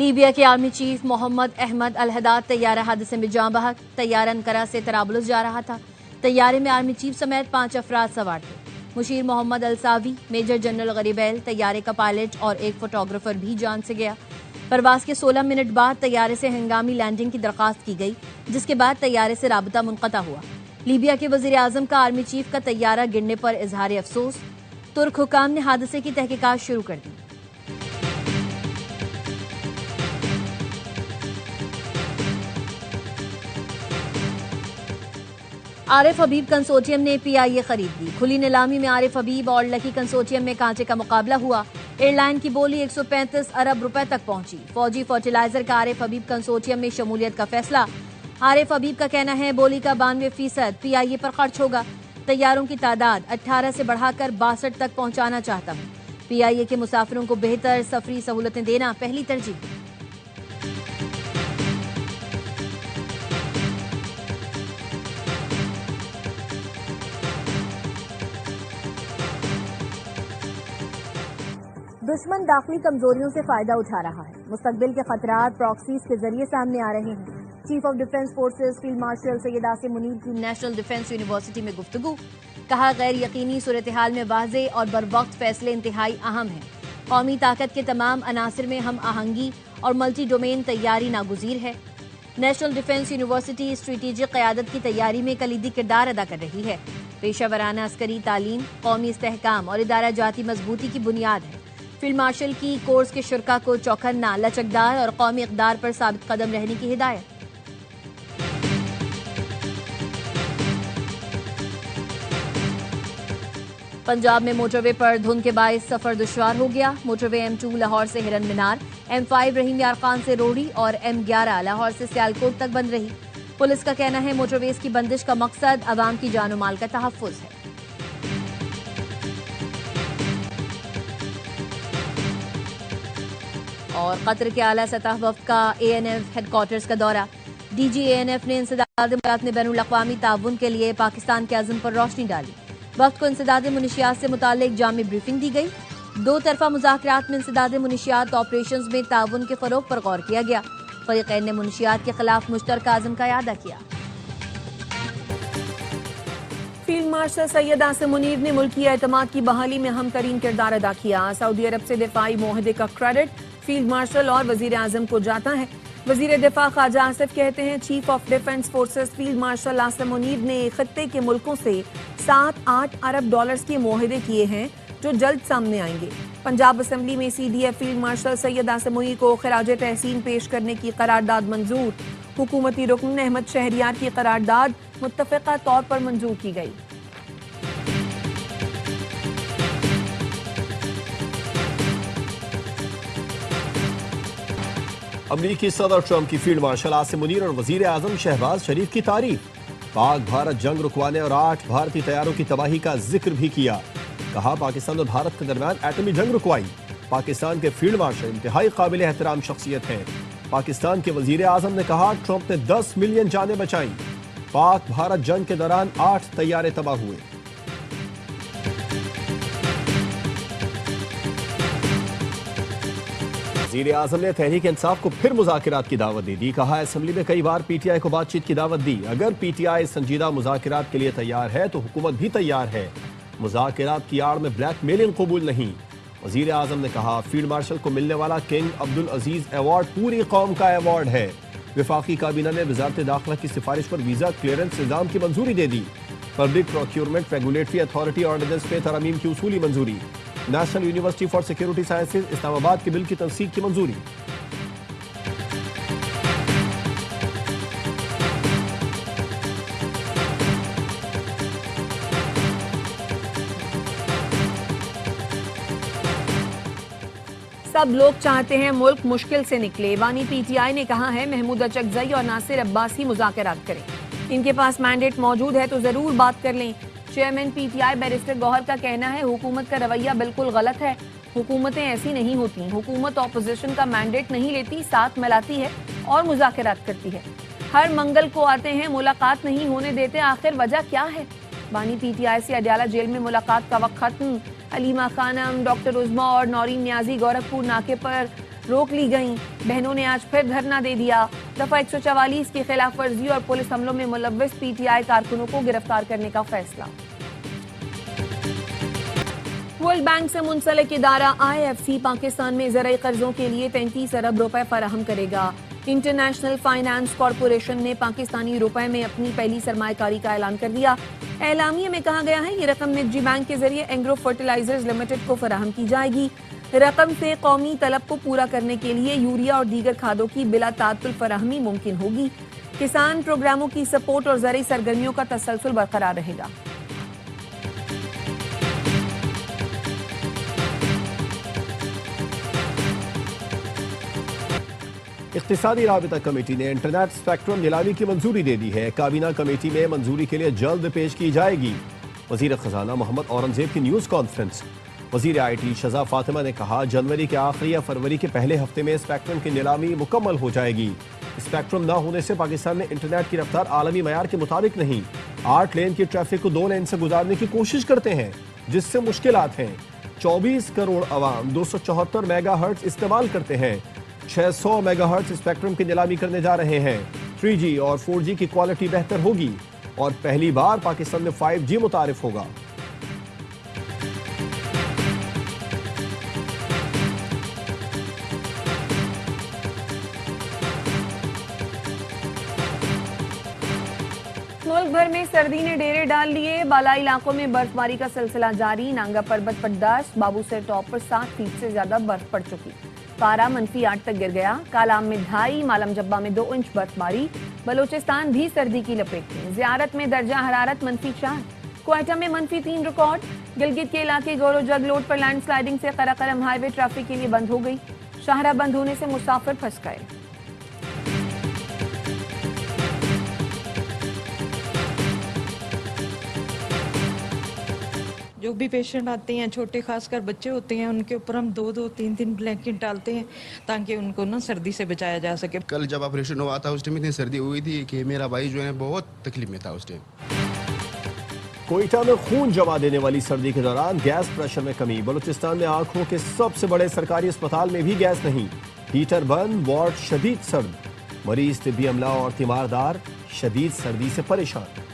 Libya के army chief Mohammad Ahmad अल-हदाद तैयारा हादसे में जाँ बहक। तैयारा अंकारा से तराबुलस जा रहा था। तैयारे में आर्मी चीफ समेत 5 अफराद सवार थे। मुशीर मोहम्मद अल-सावी, मेजर जनरल गरीबैल, तैयारे का पायलट और एक फोटोग्राफर भी जान से गया। परवाज के 16 मिनट बाद तैयारे से हंगामी लैंडिंग की दरखास्त की गई, जिसके बाद तैयारे से राबता मुनक़ता हुआ। लीबिया के वजीर आजम का आर्मी चीफ का तैयारा गिरने पर इजहार अफसोस। तुर्क हुकाम ने हादसे की तहकीकात शुरू कर दी। आरिफ हबीब कंसोर्टियम ने PIA खरीद ली। खुली नीलामी में आरिफ हबीब और लकी कंसोर्टियम में कांचे का मुकाबला हुआ। एयरलाइन की बोली 135 अरब रुपए तक पहुंची। फौजी फर्टिलाइजर का आरिफ हबीब कंसोर्टियम में शमूलियत का फैसला। आरिफ हबीब का कहना है बोली का 92% PIA पर खर्च होगा। तैयारों की तादाद 18 से बढ़ाकर 62 तक पहुंचाना चाहता हूं। PIA के मुसाफिरों को बेहतर सफरी सहूलतें देना पहली तरजीह। दुश्मन दाखिली कमजोरियों से फायदा उठा रहा है। मुस्तकबिल के खतरात प्रॉक्सीज के जरिए सामने आ रहे हैं। Chief of defence forces field marshal Syed Asim Munir की नेशनल डिफेंस यूनिवर्सिटी में गुफ्तगू। कहा, गैर यकीनी सूरत हाल में वाज़े और बरवक्त फैसले इंतहाई अहम हैं। कौमी ताकत के तमाम अनासर में हम आहंगी और मल्टी डोमेन तैयारी नागुज़ीर है। नेशनल डिफेंस यूनिवर्सिटी स्ट्रेटेजिक क़यादत की तैयारी में कलीदी किरदार अदा कर रही है। पेशावराना अस्करी तालीम, कौमी इस्तेहकाम और इदारा जाती मजबूती की बुनियाद है। फील्ड मार्शल की कोर्स के शुरा को चौकन्ना, लचकदार और कौमी इक़दार पर साबित कदम रहने की हिदायत। पंजाब में मोटरवे पर धुंध के बायस सफर दुश्वार हो गया। मोटरवे M2 लाहौर से हिरन मीनार, M5 रहीम यार खान से रोहड़ी और M11 लाहौर से सियालकोट तक बंद रही। पुलिस का कहना है मोटरवेज की बंदिश का मकसद अवाम की जान माल का तहफ़्फ़ुज़ है। और कतर के आला सतह वफ्द का ANF हेडक्वार्टर्स का दौरा। DG ANF ने इंसदाद मुलाकात में बैनुल-अक़वामी ताउन के लिए पाकिस्तान के अज़्म पर रोशनी डाली। वक्त को इंसदाद मुनशियात से मुताल्लिक जामी ब्रीफिंग दी गई। दो तरफा मुज़ाकरात में इंसदाद मुनशियात ऑपरेशंस में ताउन के फरोग पर गौर किया गया। फ़रीक़ैन ने मुनशियात के खिलाफ मुश्तरका अज़्म का इआदा किया। फील्ड मार्शल सैयद आसिम मुनीर ने मुल्की एतमाद की बहाली में अहम तरीन किरदार अदा किया। सऊदी अरब से दिफाई मुआहदे का क्रेडिट फील्ड मार्शल और वजीर आजम को जाता है। वजीर दिफा ख्वाजा आसिफ कहते हैं chief of defence forces field marshal Asim Munir ने खत्ते के मुल्कों से 7-8 अरब डॉलर्स के मुआहदे किए हैं जो जल्द सामने आएंगे। पंजाब असेंबली में CDF field marshal Syed Asim Munir को खिराज तहसीन पेश करने की करारदाद मंजूर। हुकूमती रुकन अहमद शहरियार की करारदाद मुत्तफ़िक़ा तौर पर मंजूर की गई। अमरीकी सदर ट्रंप की फील्ड मार्शल आसिम मुनीर और वजीर आजम शहबाज शरीफ की तारीफ। पाक भारत जंग रुकवाने और 8 भारतीय तैयारों की तबाही का जिक्र भी किया। कहा, पाकिस्तान और भारत के दरमियान एटमी जंग रुकवाई। पाकिस्तान के फील्ड मार्शल इंतहाई काबिल एहतराम शख्सियत हैं। पाकिस्तान के वजीर आजम ने कहा, ट्रंप ने 10 मिलियन जानें बचाई। पाक भारत जंग के दौरान 8 तैयारे तबाह हुए। वज़ीर आज़म ने तहरीक इंसाफ को फिर मुज़ाकरात की दावत दे दी। कहा, असेंबली में कई बार PTI को बातचीत की दावत दी। अगर PTI संजीदा मुज़ाकरात के लिए तैयार है तो हुकूमत भी तैयार है। मुज़ाकरात की आड़ में ब्लैकमेलिंग कबूल नहीं। वज़ीर आज़म ने कहा, फील्ड मार्शल को मिलने वाला किंग अब्दुल अजीज अवार्ड पूरी कौम का अवार्ड है। वफाकी काबीना ने वज़ारत दाखिला की सिफारिश पर वीज़ा क्लियरेंस निज़ाम की मंजूरी दे दी। Public procurement regulatory authority ordinance पे तरमीम की उसूली मंजूरी। National university for security sciences Islamabad के बिल की तनसीक की मंजूरी। सब लोग चाहते हैं मुल्क मुश्किल से निकले। बानी PTI ने कहा है महमूद अचकजई और नासिर अब्बास ही मुज़ाकरात करें। इनके पास मैंडेट मौजूद है तो जरूर बात कर लें। चेयरमैन PTI बैरिस्टर गौहर का कहना है हुकूमत का रवैया बिल्कुल गलत है। हुकूमतें ऐसी नहीं होती। हुकूमत ऑपोजिशन का मैंडेट नहीं लेती, साथ मिलाती है और मुज़ाकरात करती है। हर मंगल को आते हैं, मुलाकात नहीं होने देते, आखिर वजह क्या है? बानी PTI से अडयाला जेल में मुलाकात का वक्त खत्म। अलीमा खानम, डॉक्टर उज़मा और नौरीन न्याजी गोरखपुर नाके पर रोक ली गईं। बहनों ने आज फिर धरना दे दिया। दफा 144 की खिलाफ वर्जी और पुलिस हमलों में मुलव्विस पीटीआई कारकुनों को गिरफ्तार करने का फैसला। वर्ल्ड बैंक से मुंसलिक इदारा IFC पाकिस्तान में ज़राई कर्जों के लिए 33 अरब रुपए फराहम करेगा। इंटरनेशनल फाइनेंस कॉरपोरेशन ने पाकिस्तानी रुपए में अपनी पहली सरमायाकारी का ऐलान कर दिया। एलामिये में कहा गया है ये रकम निजी बैंक के जरिए एंग्रो फर्टिलाइजर्स लिमिटेड को फराहम की जाएगी। रकम से कौमी तलब को पूरा करने के लिए यूरिया और दीगर खादों की बिला तात्तुल फराहमी मुमकिन होगी। किसान प्रोग्रामों की सपोर्ट और ज़राई सरगर्मियों का तसलसल बरकरार रहेगा। इख्तिसादी राबिता कमेटी ने इंटरनेट स्पेक्ट्रम नीलामी की मंजूरी दे दी है। काबीना कमेटी में मंजूरी के लिए जल्द पेश की जाएगी। वजीर खजाना मोहम्मद औरंगजेब की न्यूज कॉन्फ्रेंस। वजीर IT शजा फातिमा ने कहा जनवरी के आखिरी या फरवरी के पहले हफ्ते में स्पेक्ट्रम की नीलामी मुकम्मल हो जाएगी। स्पेक्ट्रम न होने से पाकिस्तान में इंटरनेट की रफ्तार आलमी मयार के मुताबिक नहीं। 8 लेन की ट्रैफिक को 2 लेन से गुजारने की कोशिश करते हैं जिससे मुश्किलात हैं। 24 करोड़ अवाम 274 मेगाहर्ट्ज इस्तेमाल करते हैं। 600 मेगाहर्ट्ज स्पेक्ट्रम की नीलामी करने जा रहे हैं। 3G और 4G की क्वालिटी बेहतर होगी और पहली बार पाकिस्तान में 5G मुतारिफ होगा। मुल्क भर में सर्दी ने डेरे डाल लिए। बालाई इलाकों में बर्फबारी का सिलसिला जारी। नांगा पर्वत पर 10, बाबूसर टॉप पर 7 फीट से ज्यादा बर्फ पड़ चुकी। पारा -8 तक गिर गया। कालाम में 2.5, मालम जब्बा में 2 इंच बर्फबारी। बलोचिस्तान भी सर्दी की लपेट में। ज़ियारत में दर्जा हरारत -4। क्वेटा में -3 रिकॉर्ड। गिलगित के इलाके गौरो जग लोड पर लैंडस्लाइडिंग से कराकरम हाईवे ट्रैफिक के लिए बंद हो गई। शाहरा बंद होने से मुसाफिर फंस गए। जो भी पेशेंट आते हैं, छोटे खासकर बच्चे होते हैं, उनके ऊपर हम 2-2, 3-3 ब्लैंकेट डालते हैं ताकि उनको ना सर्दी से बचाया जा सके। कल जब ऑपरेशन हुआ था उस टाइम इतनी सर्दी हुई थी कि मेरा भाई जो है बहुत तकलीफ में था उस टाइम। कोयटा में खून जमा देने वाली सर्दी के दौरान गैस प्रेशर में कमी। बलूचिस्तान में आंखों के सबसे बड़े सरकारी अस्पताल में भी गैस नहीं। हीटर बंद, वार्ड शदीद सर्द। मरीज, तिब्बी अमला और तीमारदार शदीद सर्दी से परेशान।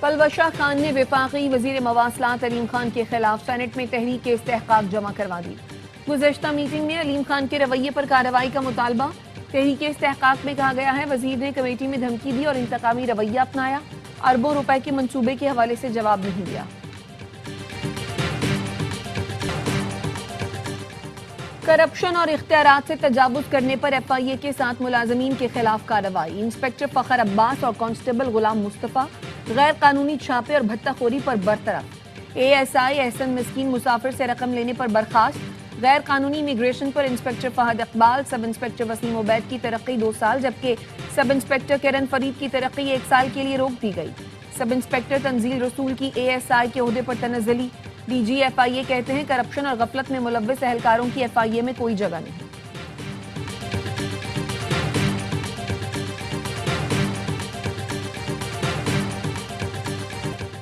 पलवशा खान ने वफाकी वजीर मवासलात अलीम खान के खिलाफ सेनेट में तहरीक इस्तेहकाक जमा करवा दी। गुज़श्ता मीटिंग में अलीम खान के रवैये पर कार्रवाई का मुतालबा। तहरीक इस्तेहकाक में कहा गया है वजीर ने कमेटी में धमकी दी और इंतकामी रवैया अपनाया। अरबों रुपए के मंसूबे के हवाले से जवाब नहीं दिया। करप्शन और इख्तियारात से तजावुज करने पर FIA के 7 मुलाजमीन के खिलाफ कार्रवाई। इंस्पेक्टर फखर अब्बास और कांस्टेबल गुलाम मुस्तफा गैर कानूनी छापे और भत्ताखोरी पर बरतरफ। ASI एहसन मिस्कीन मुसाफिर से रकम लेने पर बर्खास्त। गैर कानूनी इमिग्रेशन पर inspector Fahad Iqbal, sub inspector Wasim Ubaid की तरक्की 2 साल, जबकि सब इंस्पेक्टर किरण फरीद की तरक्की 1 साल के लिए रोक दी गई। सब इंस्पेक्टर तंजील रसूल की ASI के ओहदे पर तनज़्ज़ुली। DG FIA कहते हैं करप्शन और गफलत में मुलव्विस एहलकारों की FIA में कोई जगह नहीं।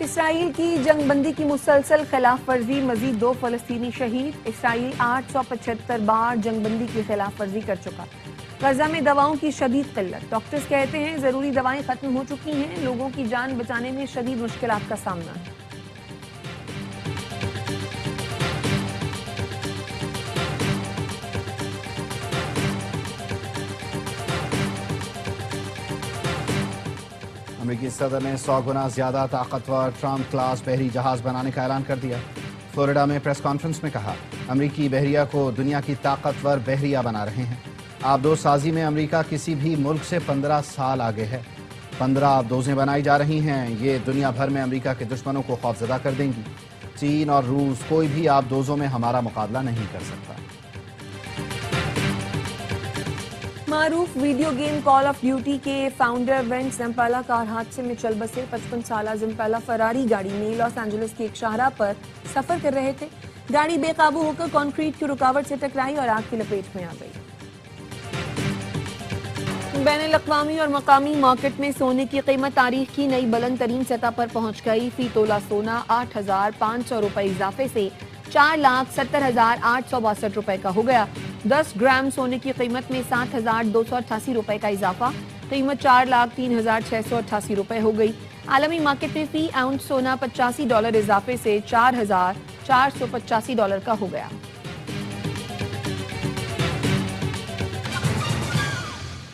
इसराइल की जंगबंदी की मुसलसल खिलाफ वर्जी, मजीद 2 फलस्तीनी शहीद। इसराइल 875 बार जंगबंदी की खिलाफ वर्जी कर चुका। गजा में दवाओं की शदीद किल्लत। डॉक्टर्स कहते हैं जरूरी दवाएं खत्म हो चुकी हैं। लोगों की जान बचाने में शदीद मुश्किलात का सामना है। अमेरिकी सदर ने 100 गुना ज्यादा ताकतवर ट्रम्प क्लास बहरी जहाज बनाने का ऐलान कर दिया। फ्लोरिडा में प्रेस कॉन्फ्रेंस में कहा अमेरिकी बहरिया को दुनिया की ताकतवर बहरिया बना रहे हैं। आबदोसाजी में अमेरिका किसी भी मुल्क से 15 साल आगे है। 15 आबदोजें बनाई जा रही हैं। ये दुनिया भर में अमेरिका के दुश्मनों को खौफजदा कर देंगी। चीन और रूस कोई भी आबदोजों में हमारा मुकाबला नहीं कर सकता। मारूफ video game call of duty के फाउंडर वेंस जम्पाला कार हादसे में चल बसे। 55 साला जम्पाला फरारी गाड़ी में लॉस एंजलिस के एक शाहराह पर सफर कर रहे थे। गाड़ी बेकाबू होकर कंक्रीट की रुकावट से टकराई और आग की लपेट में आ गई। बैनुल-अक़वामी और मकामी मार्केट में सोने की कीमत तारीख की नई बुलंद तरीन सतह पर पहुंच गई। फी तोला सोना 8,500 रुपए इजाफे से 4,70,862 रुपए का हो गया। 10 ग्राम सोने की कीमत में 7,288 रुपए का इजाफा, कीमत 4,03,688 रुपए हो गई। आलमी मार्केट में फी आउंस सोना $85 इजाफे से $4,485 का हो गया।